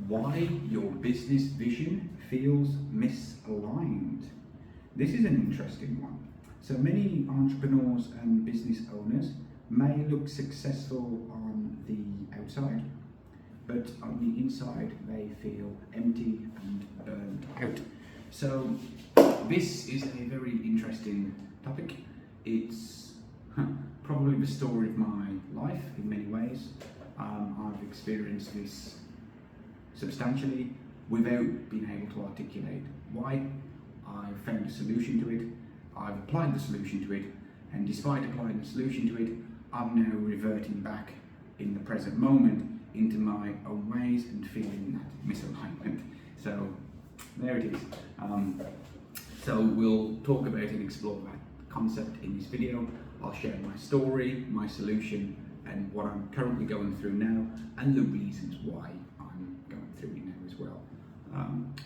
Why your business vision feels misaligned. This is an interesting one. So many entrepreneurs and business owners may look successful on the outside, but on the inside they feel empty and burned out. So this is a very interesting topic. It's probably the story of my life in many ways. I've experienced this substantially without being able to articulate why. I've found a solution to it, I've applied the solution to it, and despite applying the solution to it, I'm now reverting back in the present moment into my own ways and feeling that misalignment. So there it is. So we'll talk about and explore that concept in this video. I'll share my story, my solution, and what I'm currently going through now, and the reasons why I'm going through it now as well.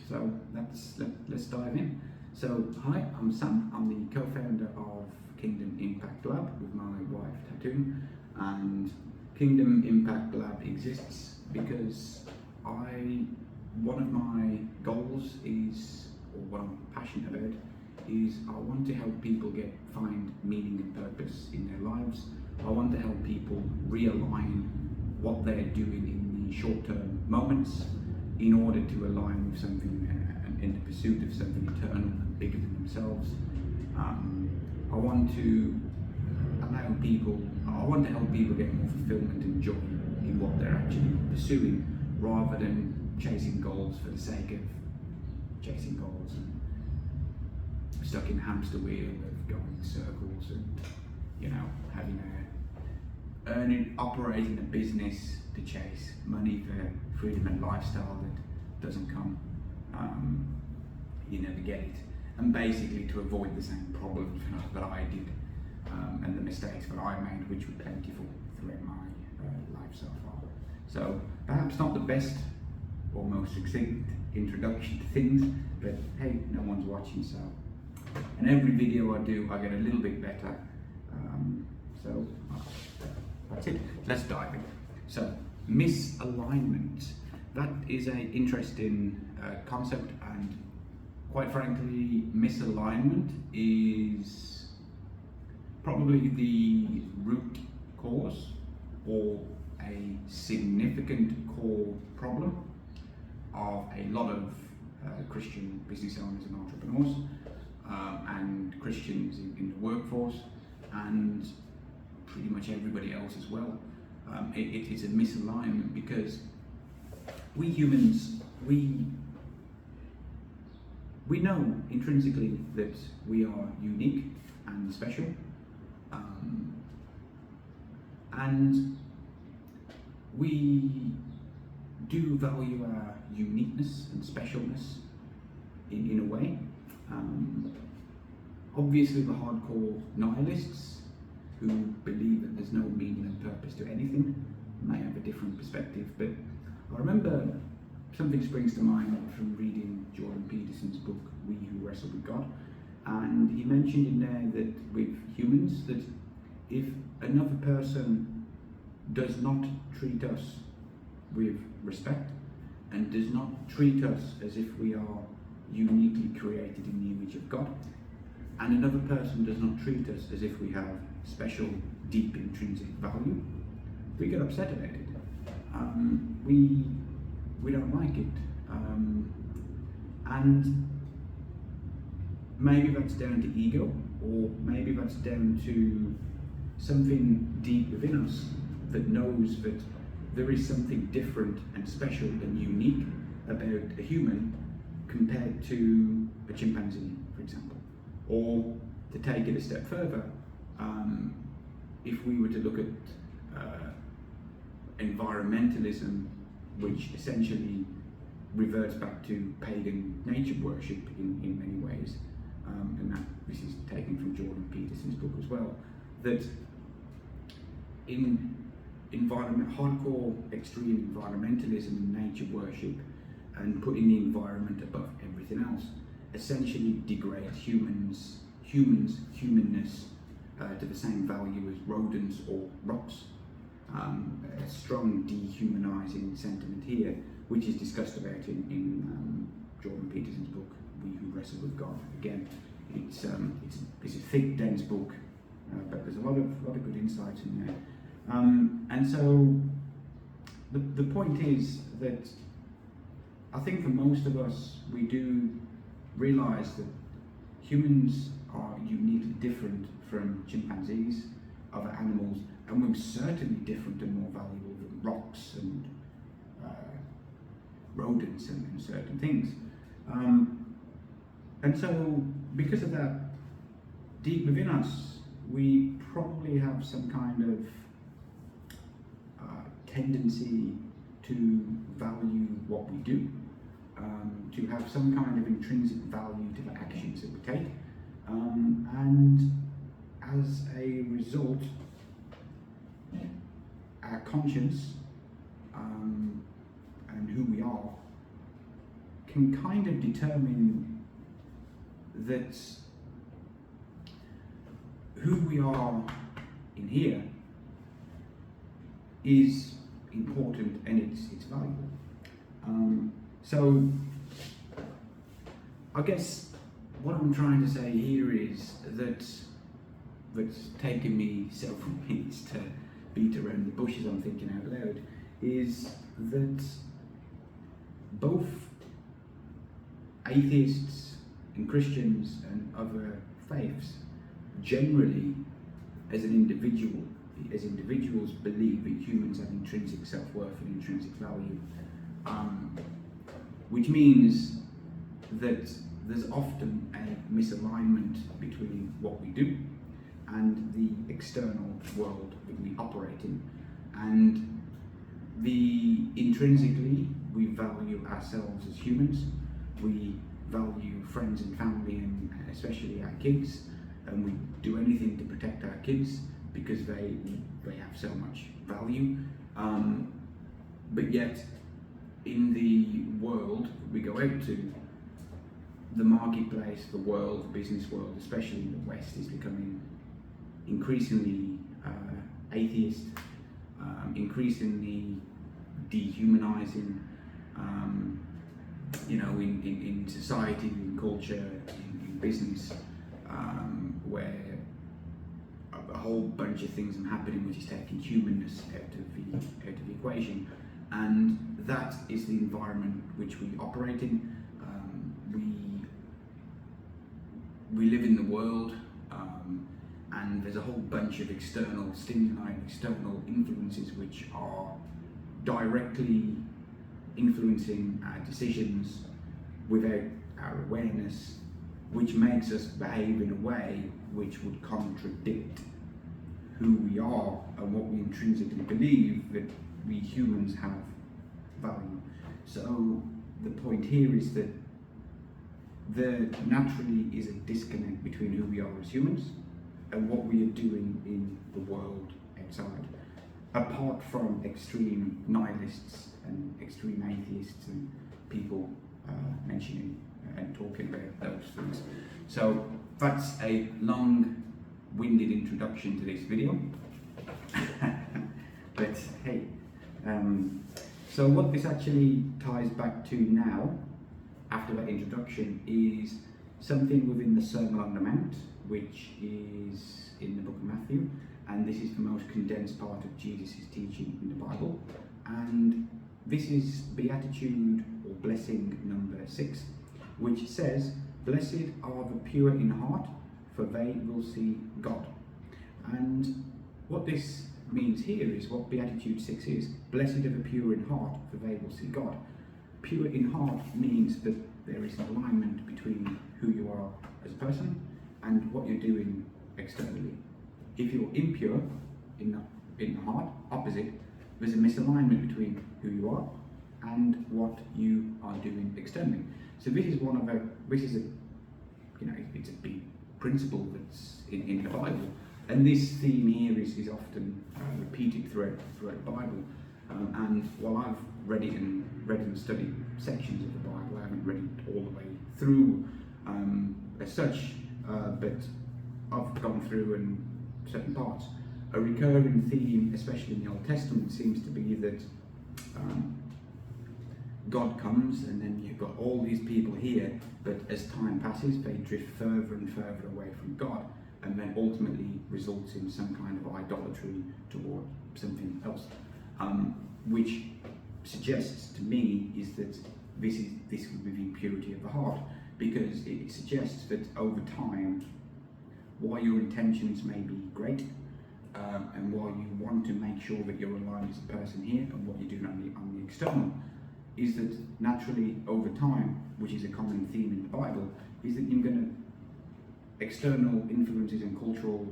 So let's dive in. So hi, I'm Sam. I'm the co-founder of Kingdom Impact Lab with my wife Tatum, and Kingdom Impact Lab exists because one of my goals is, or what I'm passionate about, is I want to help people find meaning and purpose in their lives. I want to help people realign what they're doing in the short-term moments in order to align with something in the pursuit of something eternal and bigger than themselves. I want to help people get more fulfillment and joy in what they're actually pursuing, rather than chasing goals for the sake of chasing goals and stuck in a hamster wheel of going in circles and, operating a business to chase money for freedom and lifestyle that doesn't come. You never get it, and basically to avoid the same problems that I did and the mistakes that I made, which were plentiful throughout my life so far. So perhaps not the best or most succinct introduction to things, but hey, no one's watching, so. And every video I do, I get a little bit better. So that's it. Let's dive in. So misalignment. That is an interesting concept, and quite frankly, misalignment is probably the root cause or a significant core problem of a lot of Christian business owners and entrepreneurs, and Christians in the workforce, and pretty much everybody else as well. It is a misalignment because we humans, we know intrinsically that we are unique and special, and we do value our uniqueness and specialness in a way. Obviously the hardcore nihilists who believe that there's no meaning and purpose to anything may have a different perspective, but I remember something springs to mind from reading Jordan Peterson's book, We Who Wrestle with God, and he mentioned in there that with humans, that if another person does not treat us with respect and does not treat us as if we are uniquely created in the image of God, and another person does not treat us as if we have special, deep, intrinsic value, we get upset about it. We don't like it. And maybe that's down to ego, or maybe that's down to something deep within us that knows that there is something different and special and unique about a human compared to a chimpanzee, for example. Or to take it a step further, if we were to look at environmentalism, which essentially reverts back to pagan nature worship in many ways, and this is taken from Jordan Peterson's book as well, that in hardcore extreme environmentalism and nature worship and putting the environment above everything else essentially degrades humanness to the same value as rodents or rocks. a strong dehumanizing sentiment here, which is discussed about in Jordan Peterson's book, We Who Wrestle with God. Again, it's a thick, dense book, but there's a lot of good insights in there. And so the point is that I think for most of us, we do realize that humans are uniquely different from chimpanzees, other animals, and we're certainly different and more valuable than rocks and rodents and certain things. And so, because of that, deep within us, we probably have some kind of tendency to value what we do, to have some kind of intrinsic value to the actions that we take, and as a result, our conscience and who we are can kind of determine that who we are in here is important and it's valuable. So I guess what I'm trying to say here is that's taken me several minutes to beat around the bushes, I'm thinking out loud, is that both atheists and Christians and other faiths generally, as individuals believe that humans have intrinsic self-worth and intrinsic value, which means that there's often a misalignment between what we do and the external world that we operate in. And intrinsically, we value ourselves as humans, we value friends and family, and especially our kids, and we do anything to protect our kids because they have so much value. But yet, in the world we go out to, the marketplace, the world, the business world, especially in the West, is becoming increasingly atheist, increasingly dehumanizing. In society, in culture, in business, where a whole bunch of things are happening which is taking humanness out of the equation, and that is the environment which we operate in. We live in the world, and there's a whole bunch of external stimuli, external influences which are directly influencing our decisions without our awareness, which makes us behave in a way which would contradict who we are and what we intrinsically believe that we humans have value. So the point here is that there naturally is a disconnect between who we are as humans and what we are doing in the world outside. Apart from extreme nihilists and extreme atheists and people mentioning and talking about those things. So that's a long-winded introduction to this video. But hey, so what this actually ties back to now, after that introduction, is something within the Sermon on the Mount, which is in the book of Matthew, and this is the most condensed part of Jesus' teaching in the Bible. And this is Beatitude or blessing number 6, which says, "Blessed are the pure in heart, for they will see God." And what this means here is what Beatitude 6 is: blessed are the pure in heart, for they will see God. Pure in heart means that there is an alignment between who you are as a person and what you're doing externally. If you're impure in the heart, opposite, there's a misalignment between who you are and what you are doing externally. So this is it's a big principle that's in the Bible, and this theme here is often repeated throughout the Bible. And while I've read and studied sections of the Bible, I haven't read it all the way through as such, but I've gone through in certain parts. a recurring theme, especially in the Old Testament, seems to be that God comes and then you've got all these people here, but as time passes they drift further and further away from God, and then ultimately results in some kind of idolatry toward something else, which suggests to me is that this would be the purity of the heart, because it suggests that over time, while your intentions may be great, and while you want to make sure that you're aligned as a person here and what you're doing on the external, is that naturally over time, which is a common theme in the Bible, is that you're going to, external influences and cultural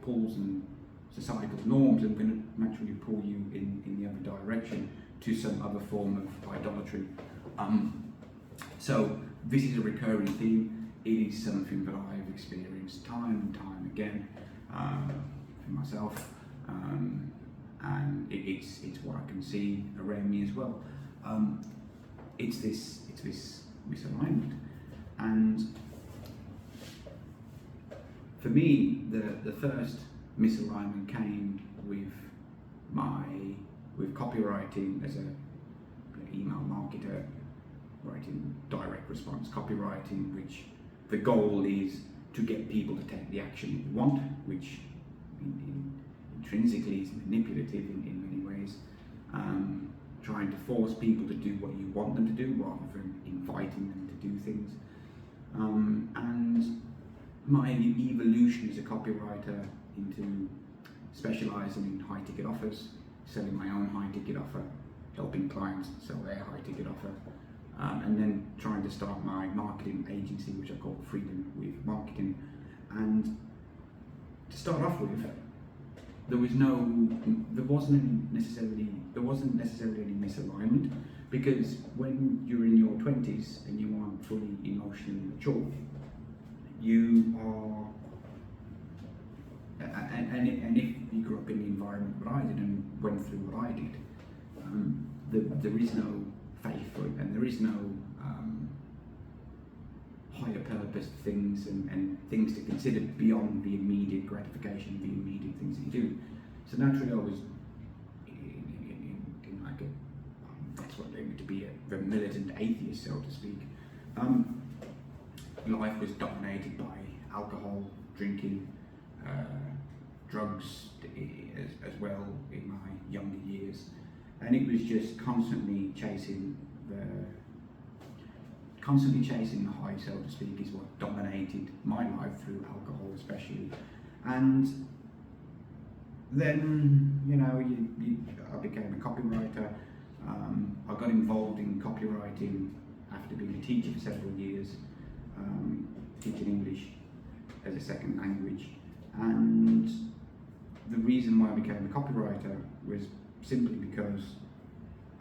pulls and societal norms are going to naturally pull you in the other direction to some other form of idolatry. So this is a recurring theme. It is something that I've experienced time and time again for myself, and it's what I can see around me as well. It's this misalignment, and for me, the first misalignment came with copywriting as an email marketer, writing direct response copywriting, which the goal is to get people to take the action that you want, which intrinsically is manipulative in many ways. Trying to force people to do what you want them to do rather than inviting them to do things. And my evolution as a copywriter into specialising in high ticket offers, selling my own high ticket offer, helping clients sell their high ticket offer, and then trying to start my marketing agency, which I call Freedom with Marketing. And to start off with, there wasn't necessarily any misalignment, because when you're in your 20s and you aren't fully emotionally mature, you are, and if you grew up in the environment that I did and went through what I did, there is no faith, and there is no higher purpose things and things to consider beyond the immediate gratification, the immediate things that you do. So naturally I was in like that's what led me to be a militant atheist, so to speak. Life was dominated by alcohol, drinking, drugs as well in my younger years, and it was just constantly chasing the high, so to speak, is what dominated my life, through alcohol especially. And then, I became a copywriter. I got involved in copywriting after being a teacher for several years, teaching English as a second language. And the reason why I became a copywriter was simply because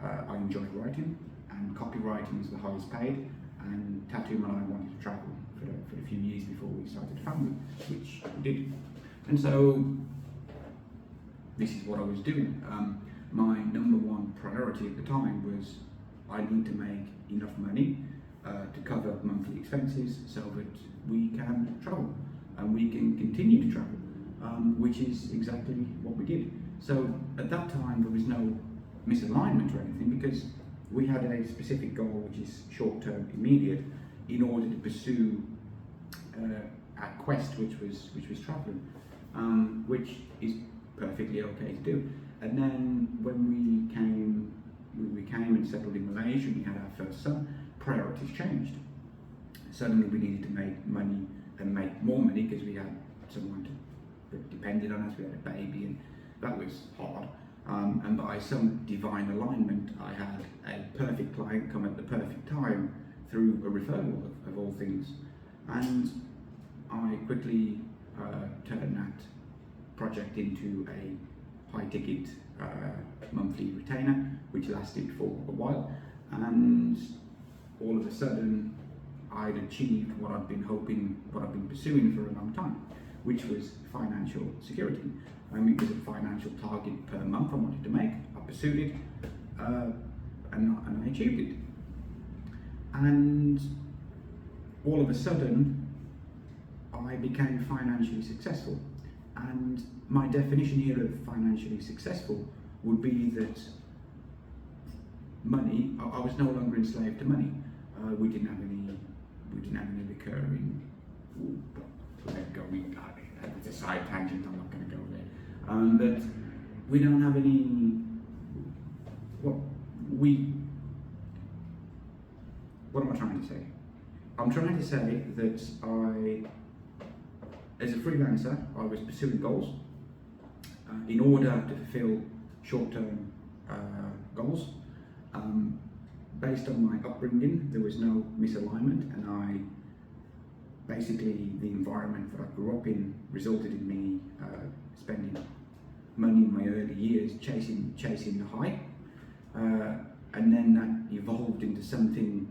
I enjoyed writing, and copywriting is the highest paid. And Tattoo and I wanted to travel for a few years before we started a family, which we did. And so this is what I was doing. My number one priority at the time was I need to make enough money to cover monthly expenses so that we can travel and we can continue to travel, which is exactly what we did. So at that time there was no misalignment or anything, because we had a specific goal, which is short-term, immediate, in order to pursue our quest, which was travelling, which is perfectly okay to do. And then when we came and settled in Malaysia, we had our first son, priorities changed. Suddenly we needed to make money and make more money, because we had someone that depended on us, we had a baby, and that was hard. And by some divine alignment, I had a perfect client come at the perfect time through a referral of all things. And I quickly turned that project into a high ticket monthly retainer, which lasted for a while. And all of a sudden, I'd achieved what I'd been pursuing for a long time, which was financial security. It was a financial target per month I wanted to make. I pursued it, and I achieved it. And all of a sudden, I became financially successful. And my definition here of financially successful would be that money, I was no longer enslaved to money. We didn't have any recurring. Let go. It's a side tangent. I'm not going to go there. But we don't have any. What am I trying to say? I'm trying to say that as a freelancer, I was pursuing goals in order to fulfill short-term goals. Based on my upbringing, there was no misalignment, and basically the environment that I grew up in resulted in me spending money in my early years chasing the high, and then that evolved into something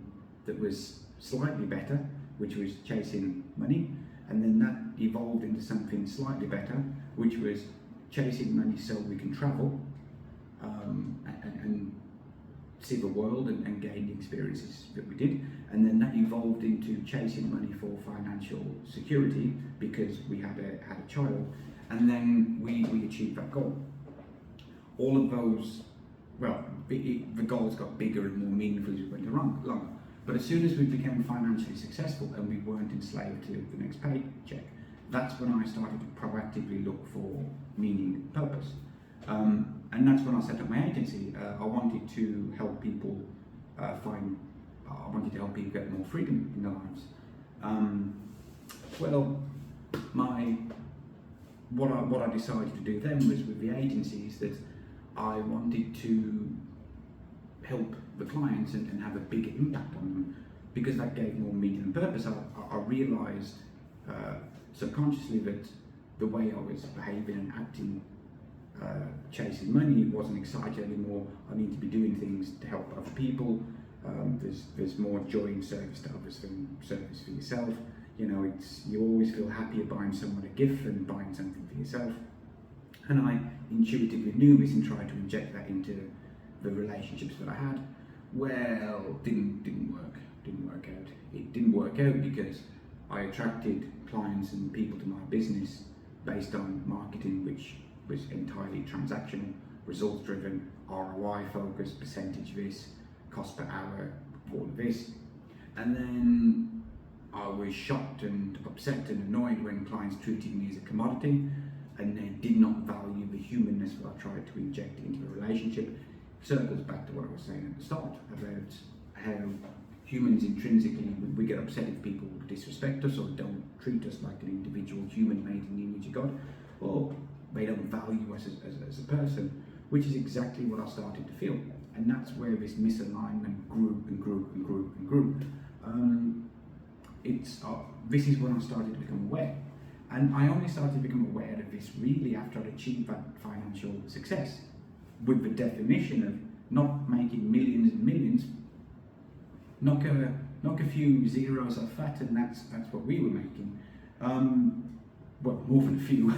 that was slightly better, which was chasing money, and then that evolved into something slightly better, which was chasing money so we can travel and see the world and gain the experiences that we did, and then that evolved into chasing money for financial security because we had a child, and then we achieved that goal. All of those, the goals got bigger and more meaningful as we went along. But as soon as we became financially successful and we weren't enslaved to the next paycheck, that's when I started to proactively look for meaning and purpose. And that's when I set up my agency. I wanted to help people get more freedom in their lives. What I decided to do then was with the agencies that I wanted to help the clients and have a bigger impact on them, because that gave more meaning and purpose. I realised subconsciously that the way I was behaving and acting, chasing money, wasn't exciting anymore. I need to be doing things to help other people. There's more joy in service to others than service for yourself. You always feel happier buying someone a gift than buying something for yourself. And I intuitively knew this and tried to inject that into the relationships that I had. Well, didn't work out. It didn't work out because I attracted clients and people to my business based on marketing, which was entirely transactional, results driven, ROI focused, percentage this, cost per hour, all of this. And then I was shocked and upset and annoyed when clients treated me as a commodity and they did not value the humanness that I tried to inject into the relationship. Circles back to what I was saying at the start about how humans intrinsically, we get upset if people disrespect us or don't treat us like an individual human made in the image of God, or they don't value us as a person, which is exactly what I started to feel. And that's where this misalignment grew and grew and grew and grew. This is when I started to become aware. And I only started to become aware of this really after I'd achieved that financial success, with the definition of not making millions and millions, knock a few zeros off that, and that's what we were making. Well, more than a few,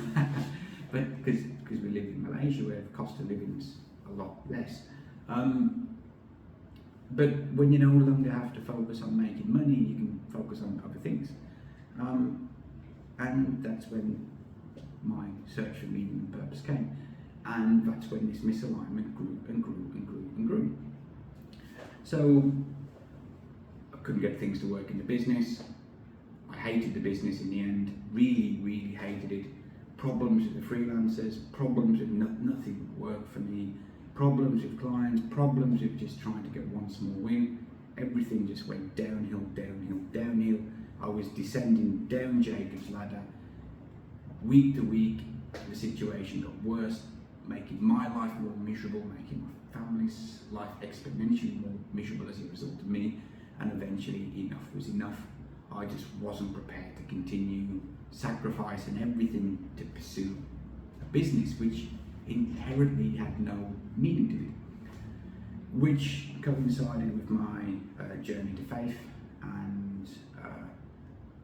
but because we live in Malaysia where the cost of living is a lot less. But when you no longer have to focus on making money, you can focus on other things. And that's when my search for meaning and purpose came. And that's when this misalignment grew and grew and grew and grew. So I couldn't get things to work in the business. I hated the business in the end, really, really hated it. Problems with the freelancers, problems with nothing worked for me, problems with clients, problems with just trying to get one small win. Everything just went downhill, downhill, downhill. I was descending down Jacob's ladder. Week to week, the situation got worse, making my life more miserable, making my family's life exponentially more miserable as a result of me, and eventually enough was enough. I just wasn't prepared to continue sacrificing everything to pursue a business which inherently had no meaning to it, which coincided with my journey to faith and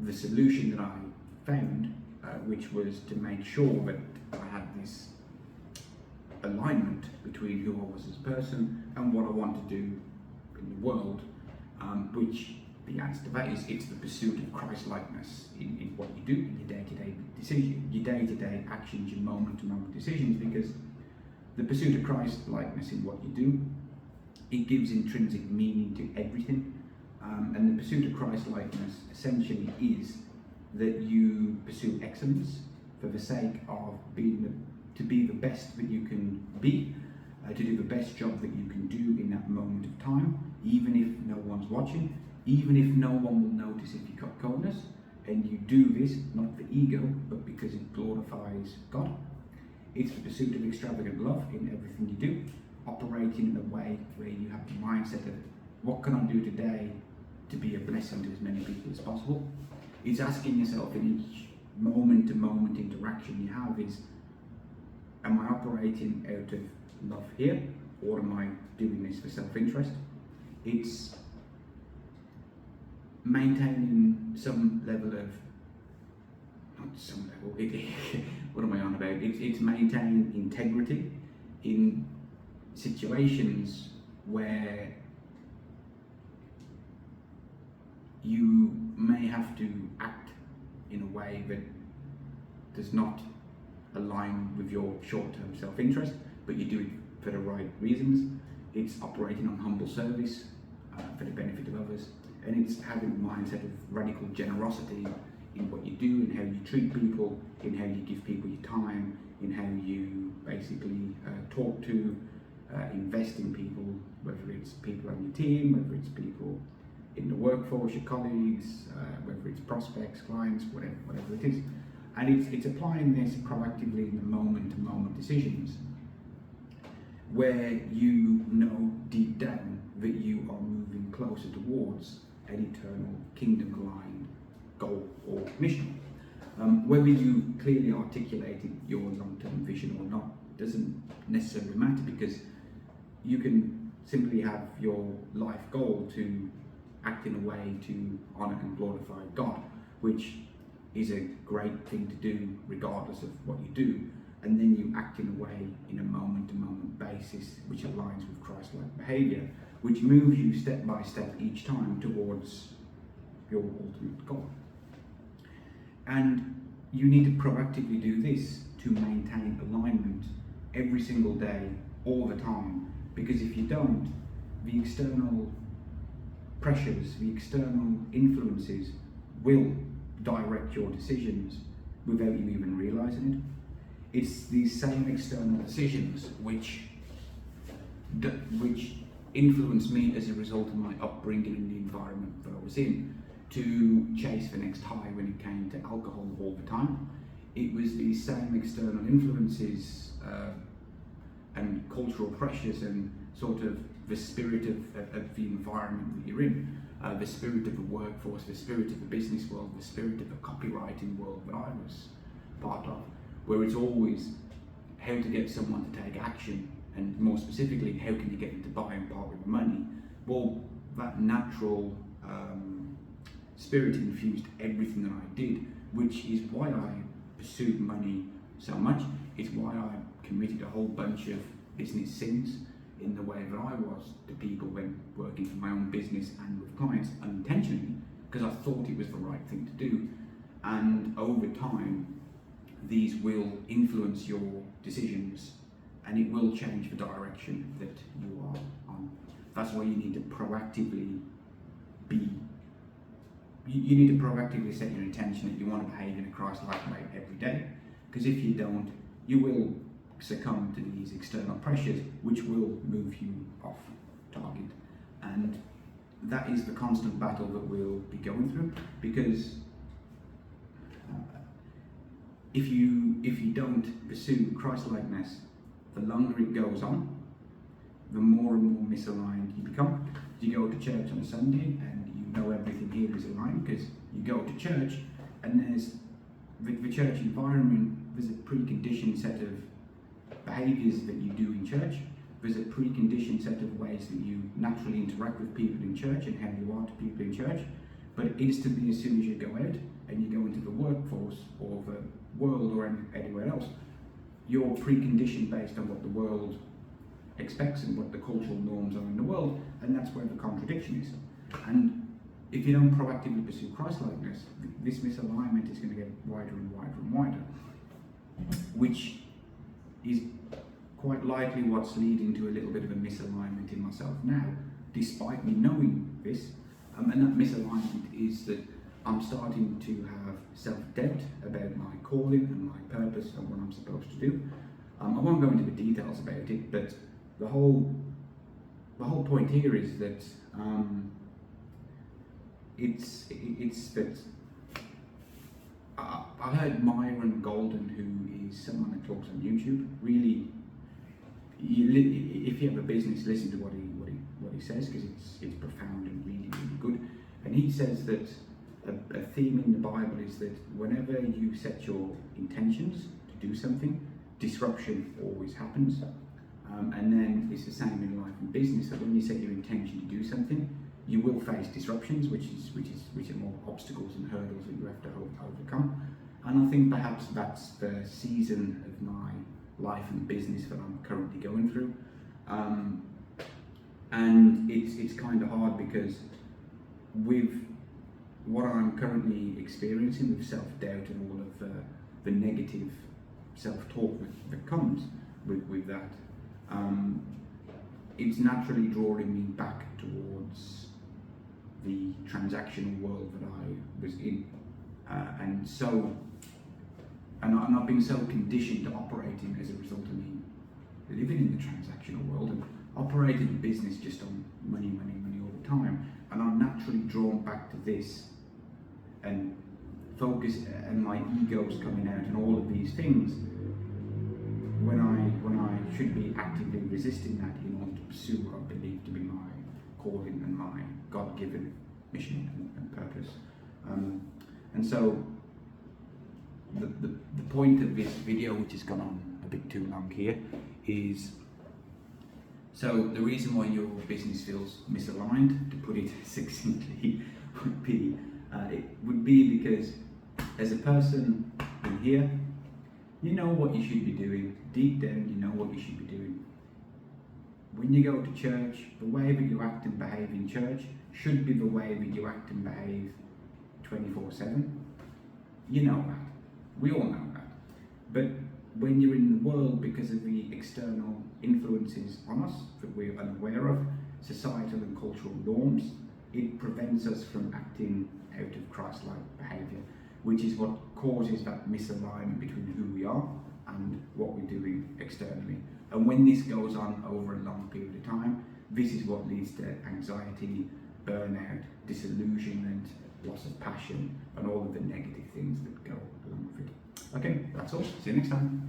the solution that I found, which was to make sure that I had this alignment between who I was as a person and what I want to do in the world, which the answer to that is it's the pursuit of Christ-likeness in what you do, in your day-to-day decision, your day-to-day actions, your moment-to-moment decisions, because the pursuit of Christ-likeness in what you do, it gives intrinsic meaning to everything. And the pursuit of Christ-likeness essentially is that you pursue excellence for the sake of to be the best that you can be, to do the best job that you can do in that moment of time, even if no one's watching, even if no one will notice if you cut corners. And you do this not for ego, but because it glorifies God. It's the pursuit of extravagant love in everything you do, operating in a way where you have the mindset of, what can I do today to be a blessing to as many people as possible? It's asking yourself in each moment-to-moment interaction you have is, am I operating out of love here, or am I doing this for self-interest? It's maintaining some level of, not some level, what am I on about? It's maintaining integrity in situations where you may have to act in a way that does not align with your short-term self-interest, but you do it for the right reasons. It's operating on humble service for the benefit of others, and it's having a mindset of radical generosity in what you do, in how you treat people, in how you give people your time, in how you basically talk to, invest in people, whether it's people on your team, whether it's people in the workforce, your colleagues, whether it's prospects, clients, whatever it is. And it's applying this proactively in the moment-to-moment decisions, where you know deep down that you are moving closer towards an eternal kingdom-aligned goal or mission. Whether you clearly articulated your long-term vision or not doesn't necessarily matter, because you can simply have your life goal to act in a way to honour and glorify God, which is a great thing to do regardless of what you do, and then you act in a way in a moment-to-moment basis which aligns with Christ-like behaviour, which moves you step by step each time towards your ultimate goal. And you need to proactively do this to maintain alignment every single day, all the time, because if you don't, the external pressures, the external influences will direct your decisions without you even realising it. It's these same external decisions which influenced me as a result of my upbringing and the environment that I was in, to chase the next high when it came to alcohol all the time. It was these same external influences and cultural pressures and sort of the spirit of the environment that you're in, the spirit of the workforce, the spirit of the business world, the spirit of the copywriting world that I was part of, where it's always how to get someone to take action, and more specifically, how can you get them to buy and part with the money. Well, that natural spirit infused everything that I did, which is why I pursued money so much. It's why I committed a whole bunch of business sins in the way that I was to people when working for my own business and with clients, unintentionally, because I thought it was the right thing to do. And over time, these will influence your decisions, and it will change the direction that you are on. That's why you need to proactively you need to proactively set your intention that you want to behave in a Christ-like way every day, because if you don't, you will succumb to these external pressures which will move you off target. And that is the constant battle that we'll be going through, because if you don't pursue Christ-likeness, the longer it goes on, the more and more misaligned you become. You go to church on a Sunday and you know everything here is aligned because you go to church, and there's the church environment, there's a preconditioned set of behaviours that you do in church. There's a preconditioned set of ways that you naturally interact with people in church and how you are to people in church. But instantly, as soon as you go out and you go into the workforce or the world or anywhere else, you're preconditioned based on what the world expects and what the cultural norms are in the world, and that's where the contradiction is. And if you don't proactively pursue Christ-likeness, this misalignment is going to get wider and wider and wider, which is quite likely what's leading to a little bit of a misalignment in myself now, despite me knowing this. And that misalignment is that I'm starting to have self-doubt about my calling and my purpose and what I'm supposed to do. I won't go into the details about it, but the whole point here is that it's that I heard Myron Golden, who is someone that talks on YouTube. Really, if you have a business, listen to what he says, because it's profound and really good. And he says that a theme in the Bible is that whenever you set your intentions to do something, disruption always happens. And then it's the same in life and business, that when you set your intention to do something, you will face disruptions, which are more obstacles and hurdles that you have to overcome. And I think perhaps that's the season of my life and business that I'm currently going through. And it's kind of hard, because with what I'm currently experiencing with self-doubt and all of the negative self-talk that comes with that, it's naturally drawing me back towards the transactional world that I was in, and I've been so conditioned to operating as a result of me living in the transactional world and operating a business just on money all the time, and I'm naturally drawn back to this and focus, and my ego's coming out and all of these things, when I should be actively resisting that in order to pursue what I believe to be my calling and my God-given mission and purpose. And so the point of this video, which has gone on a bit too long here, is, so the reason why your business feels misaligned, to put it succinctly, would be because as a person in here, you know what you should be doing. Deep down, you know what you should be doing. When you go to church, the way that you act and behave in church should be the way that you act and behave 24/7. You know that. We all know that. But when you're in the world, because of the external influences on us that we're unaware of, societal and cultural norms, it prevents us from acting out of Christ-like behaviour, which is what causes that misalignment between who we are and what we're doing externally. And when this goes on over a long period of time, this is what leads to anxiety, burnout, disillusionment, loss of passion, and all of the negative things that go along with it. Okay, that's all. See you next time.